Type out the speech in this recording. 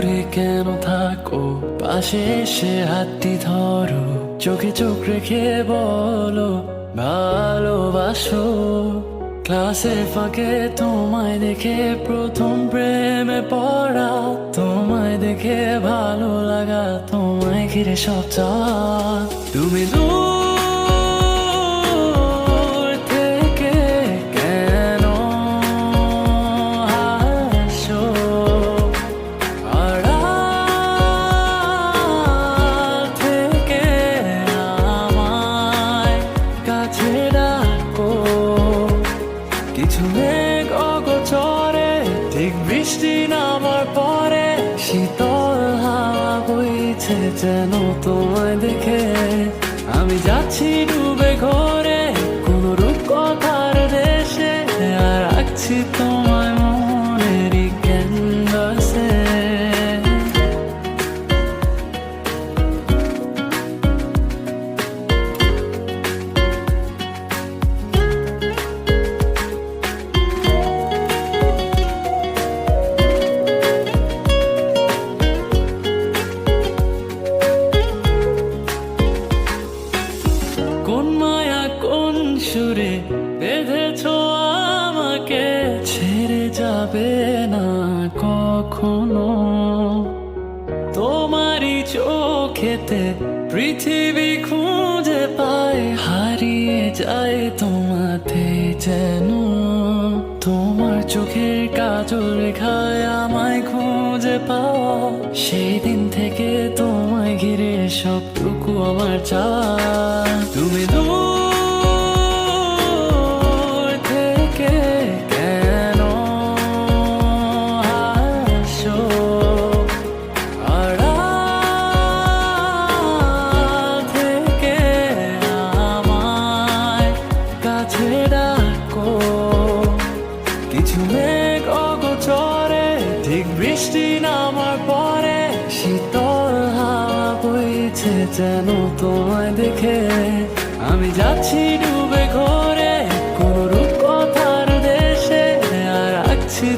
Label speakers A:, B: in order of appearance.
A: দূরে কেন থাকো, পাশে এসে হাতটি ধরো, চোখে চোখ রেখে বলো ভালোবাসো। ক্লাসের ফাঁকে তোমায় দেখে প্রথম প্রেমে পড়া, তোমায় দেখে ভালো লাগা, তোমায় ঘিরে সব চাওয়া। তুমি দূর থেকে কেন হাসো, আড়াল থেকে আমায় কাছে ডাকো। কিছু মেঘ অগোচরে, ঠিক বৃষ্টি নামার পরে, শীতল হাওয়া বইছে যেন তোমায় দেখে। আমি যাচ্ছি ডুবে ঘরে কোন রূপকথার দেশে, আর রাখছি তোমায় মনেরই ক্যানভাসে। কোন মায়া কোন সুরে বেঁধেছ আমাকে, ছেড়ে যাবে না কখনো। তোমারই চোখেতে পৃথিবী খুঁজে পায়, হারিয়ে যায় তোমাতে যেন। তোমার চোখের কাজল রেখায় আমায় খুঁজে পাওয়া, সেই দিন থেকে তোমায় ঘিরে সবটুকু আমার চাওয়া। তুমি দূর থেকে কেন হাসো, আড়াল থেকে আমায় কাছে ডাকো। কিছু মেঘ অগোচরে, ঠিক বৃষ্টি নামার পরে, শীতল হাওয়া বইছে যেন তোমায় দেখে। আমি যাচ্ছি ডুবে ঘরে কোন রূপকথার দেশে, আর রাখছি